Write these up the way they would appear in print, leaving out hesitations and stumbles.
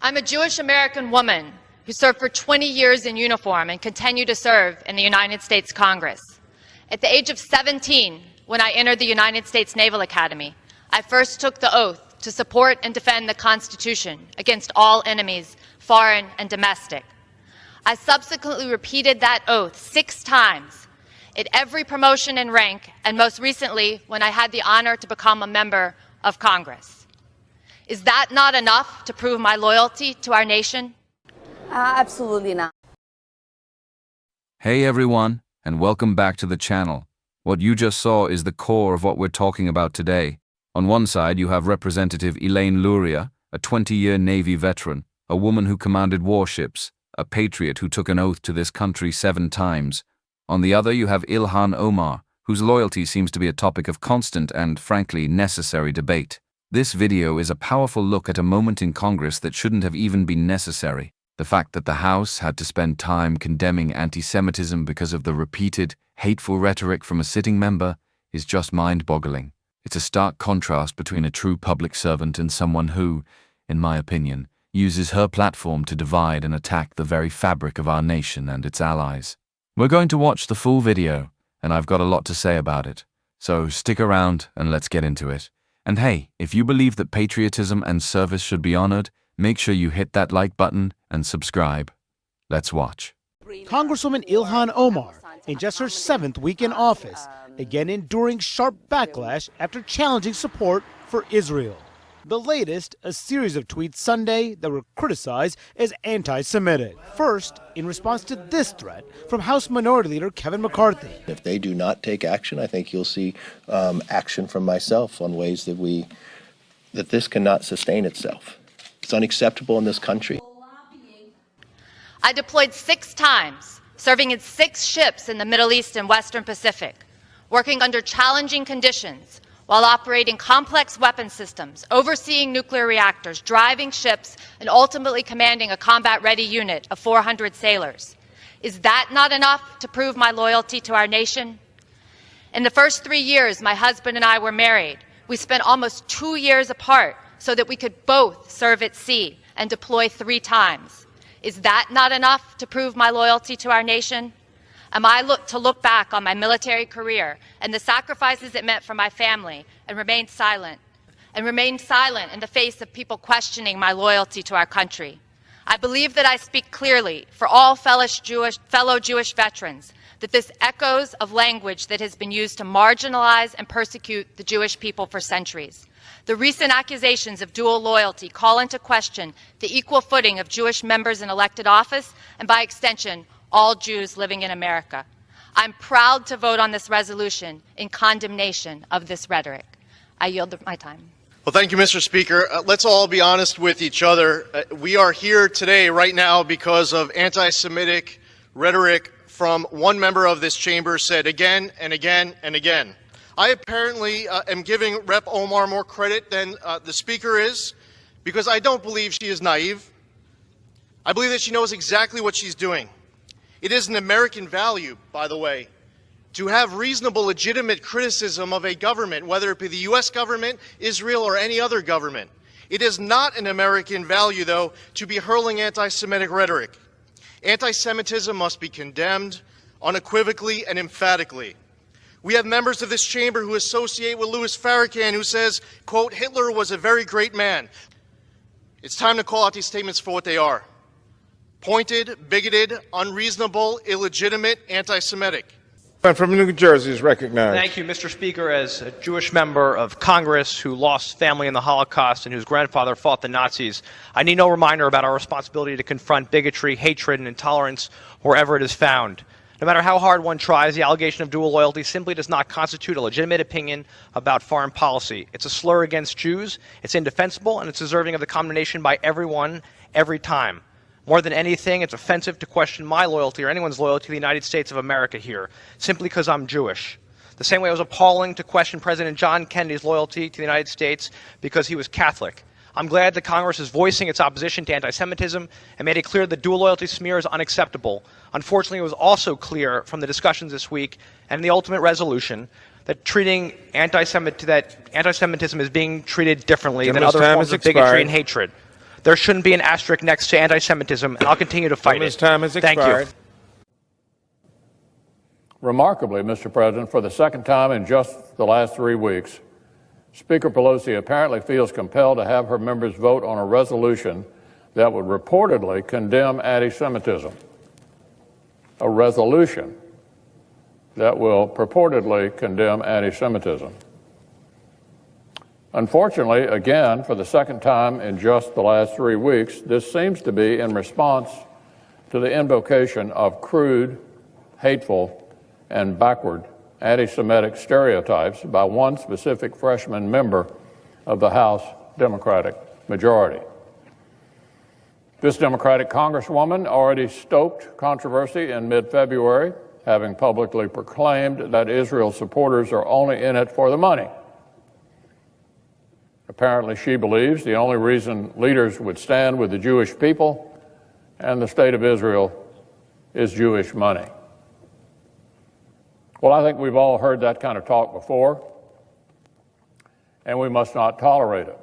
I'm a Jewish American woman who served for 20 years in uniform and continue to serve in the United States Congress. At the age of 17, when I entered the United States Naval Academy, I first took the oath to support and defend the Constitution against all enemies, foreign and domestic. I subsequently repeated that oath 6 times at every promotion in rank, and most recently when I had the honor to become a member of Congress. Is that not enough to prove my loyalty to our nation? Absolutely not. Hey everyone, and welcome back to the channel. What you just saw is the core of what we're talking about today. On one side you have Representative Ilhan Luria, a 20-year Navy veteran, a woman who commanded warships, a patriot who took an oath to this country 7 times. On the other you have Ilhan Omar, whose loyalty seems to be a topic of constant and, frankly, necessary debate. This video is a powerful look at a moment in Congress that shouldn't have even been necessary. The fact that the House had to spend time condemning anti-Semitism because of the repeated, hateful rhetoric from a sitting member is just mind-boggling. It's a stark contrast between a true public servant and someone who, in my opinion, uses her platform to divide and attack the very fabric of our nation and its allies. We're going to watch the full video, and I've got a lot to say about it. So stick around and let's get into it. And hey, if you believe that patriotism and service should be honored, make sure you hit that like button and subscribe. Let's watch. Congresswoman Ilhan Omar, in just her 7th week in office, again enduring sharp backlash after challenging support for Israel. The latest, a series of tweets Sunday that were criticized as anti-Semitic. First, in response to this threat from House Minority Leader Kevin McCarthy. If they do not take action, I think you'll see action from myself on ways that this cannot sustain itself. It's unacceptable in this country. I deployed 6 times, serving in 6 ships in the Middle East and Western Pacific, working under challenging conditions while operating complex weapon systems, overseeing nuclear reactors, driving ships, and ultimately commanding a combat-ready unit of 400 sailors. Is that not enough to prove my loyalty to our nation? In the first 3 years my husband and I were married, we spent almost 2 years apart so that we could both serve at sea and deploy 3 times. Is that not enough to prove my loyalty to our nation? Am I to look back on my military career and the sacrifices it meant for my family and remain silent in the face of people questioning my loyalty to our country? I believe that I speak clearly for all fellow Jewish veterans that this echoes of language that has been used to marginalize and persecute the Jewish people for centuries. The recent accusations of dual loyalty call into question the equal footing of Jewish members in elected office and, by extension, all Jews living in America. I'm proud to vote on this resolution in condemnation of this rhetoric. I yield my time. Well, thank you, Mr. Speaker. Let's all be honest with each other. We are here today, right now, because of anti-Semitic rhetoric from one member of this chamber said again and again and again. I apparently am giving Rep. Omar more credit than the Speaker is, because I don't believe she is naive. I believe that she knows exactly what she's doing. It is an American value, by the way, to have reasonable, legitimate criticism of a government, whether it be the U.S. government, Israel, or any other government. It is not an American value, though, to be hurling anti-Semitic rhetoric. Anti-Semitism must be condemned unequivocally and emphatically. We have members of this chamber who associate with Louis Farrakhan, who says, quote, Hitler was a very great man. It's time to call out these statements for what they are. Pointed, bigoted, unreasonable, illegitimate, anti-Semitic. From New Jersey is recognized. Thank you, Mr. Speaker. As a Jewish member of Congress who lost family in the Holocaust and whose grandfather fought the Nazis, I need no reminder about our responsibility to confront bigotry, hatred, and intolerance wherever it is found. No matter how hard one tries, the allegation of dual loyalty simply does not constitute a legitimate opinion about foreign policy. It's a slur against Jews, it's indefensible, and it's deserving of the condemnation by everyone, every time. More than anything, it's offensive to question my loyalty or anyone's loyalty to the United States of America here, simply because I'm Jewish. The same way it was appalling to question President John Kennedy's loyalty to the United States because he was Catholic. I'm glad that Congress is voicing its opposition to anti-Semitism and made it clear that dual loyalty smear is unacceptable. Unfortunately, it was also clear from the discussions this week and the ultimate resolution that treating anti-Semitism is being treated differently than other forms of bigotry and hatred. there shouldn't be an asterisk next to anti-Semitism, and I'll continue to fight Woman's it. time has Thank expired. you. Remarkably, Mr. President, for the second time in just the last 3 weeks, Speaker Pelosi apparently feels compelled to have her members vote on a resolution that would reportedly condemn anti-Semitism. A resolution that will purportedly condemn anti-Semitism. Unfortunately, again, for the second time in just the last 3 weeks, this seems to be in response to the invocation of crude, hateful, and backward anti-Semitic stereotypes by one specific freshman member of the House Democratic majority. This Democratic Congresswoman already stoked controversy in mid-February, having publicly proclaimed that Israel supporters are only in it for the money. Apparently, she believes the only reason leaders would stand with the Jewish people and the state of Israel is Jewish money. Well, I think we've all heard that kind of talk before, and we must not tolerate it.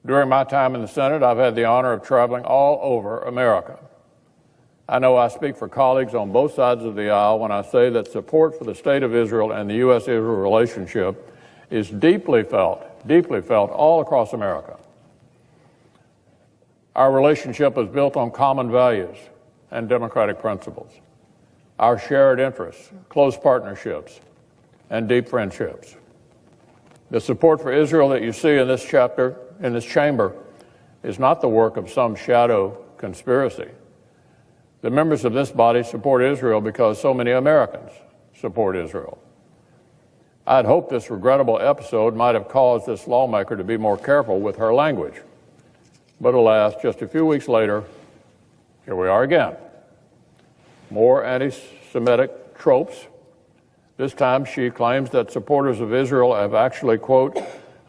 During my time in the Senate, I've had the honor of traveling all over America. I know I speak for colleagues on both sides of the aisle when I say that support for the state of Israel and the U.S.-Israel relationship is deeply felt all across America. Our relationship is built on common values and democratic principles. Our shared interests, close partnerships, and deep friendships. The support for Israel that you see in this chapter, in this chamber, is not the work of some shadow conspiracy. The members of this body support Israel because so many Americans support Israel. I'd hoped this regrettable episode might have caused this lawmaker to be more careful with her language. But alas, just a few weeks later, here we are again. More anti-Semitic tropes. This time she claims that supporters of Israel have actually, quote,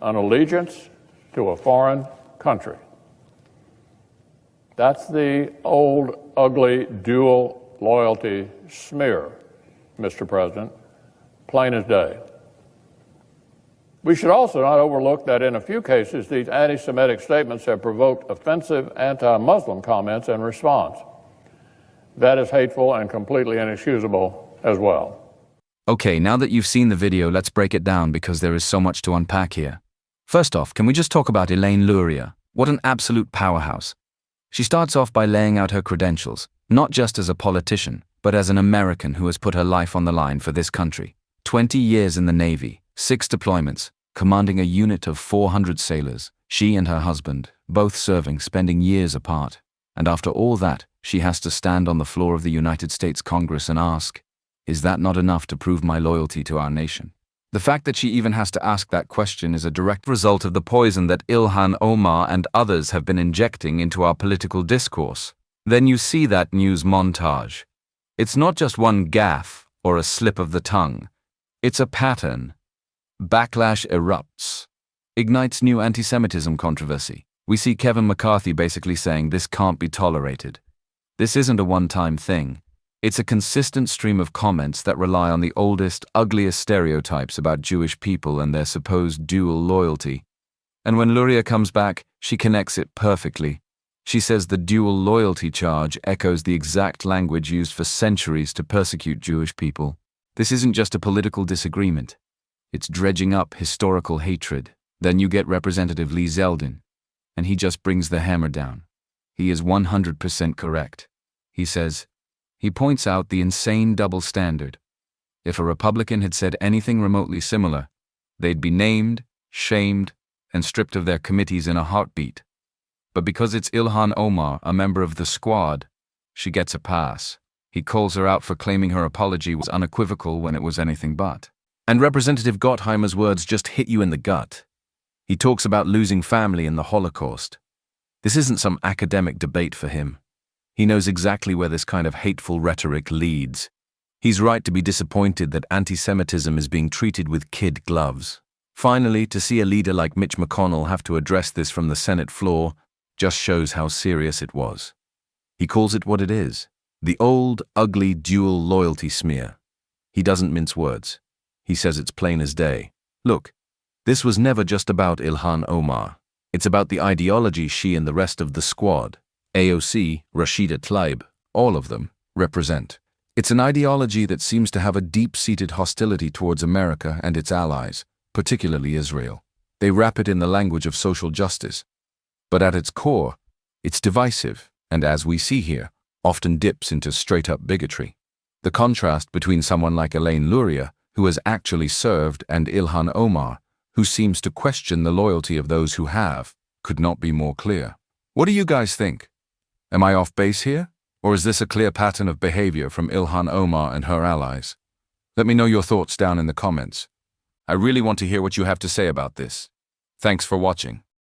an allegiance to a foreign country. That's the old, ugly, dual loyalty smear, Mr. President, plain as day. We should also not overlook that in a few cases, these anti-Semitic statements have provoked offensive anti-Muslim comments in response. That is hateful and completely inexcusable as well. Okay, now that you've seen the video, let's break it down because there is so much to unpack here. First off, can we just talk about Ilhan Luria? What an absolute powerhouse. She starts off by laying out her credentials, not just as a politician, but as an American who has put her life on the line for this country. 20 years in the Navy, 6 deployments, commanding a unit of 400 sailors, she and her husband, both serving, spending years apart. And after all that, she has to stand on the floor of the United States Congress and ask, is that not enough to prove my loyalty to our nation? The fact that she even has to ask that question is a direct result of the poison that Ilhan Omar and others have been injecting into our political discourse. Then you see that news montage. It's not just one gaffe or a slip of the tongue. It's a pattern. Backlash erupts. Ignites new anti-Semitism controversy. We see Kevin McCarthy basically saying this can't be tolerated. This isn't a one-time thing. It's a consistent stream of comments that rely on the oldest, ugliest stereotypes about Jewish people and their supposed dual loyalty. And when Luria comes back, she connects it perfectly. She says the dual loyalty charge echoes the exact language used for centuries to persecute Jewish people. This isn't just a political disagreement. It's dredging up historical hatred. Then you get Representative Lee Zeldin, and he just brings the hammer down. He is 100% correct. He points out the insane double standard. If a Republican had said anything remotely similar, they'd be named, shamed, and stripped of their committees in a heartbeat. But because it's Ilhan Omar, a member of the squad, she gets a pass. He calls her out for claiming her apology was unequivocal when it was anything but. And Representative Gottheimer's words just hit you in the gut. He talks about losing family in the Holocaust. This isn't some academic debate for him. He knows exactly where this kind of hateful rhetoric leads. He's right to be disappointed that anti-Semitism is being treated with kid gloves. Finally, to see a leader like Mitch McConnell have to address this from the Senate floor just shows how serious it was. He calls it what it is, the old, ugly dual loyalty smear. He doesn't mince words. He says it's plain as day. Look, this was never just about Ilhan Omar. It's about the ideology she and the rest of the squad, AOC, Rashida Tlaib, all of them, represent. It's an ideology that seems to have a deep-seated hostility towards America and its allies, particularly Israel. They wrap it in the language of social justice. But at its core, it's divisive, and as we see here, often dips into straight-up bigotry. The contrast between someone like Ilhan Luria, who has actually served, and Ilhan Omar, who seems to question the loyalty of those who have, could not be more clear. What do you guys think? Am I off base here? Or is this a clear pattern of behavior from Ilhan Omar and her allies? Let me know your thoughts down in the comments. I really want to hear what you have to say about this. Thanks for watching.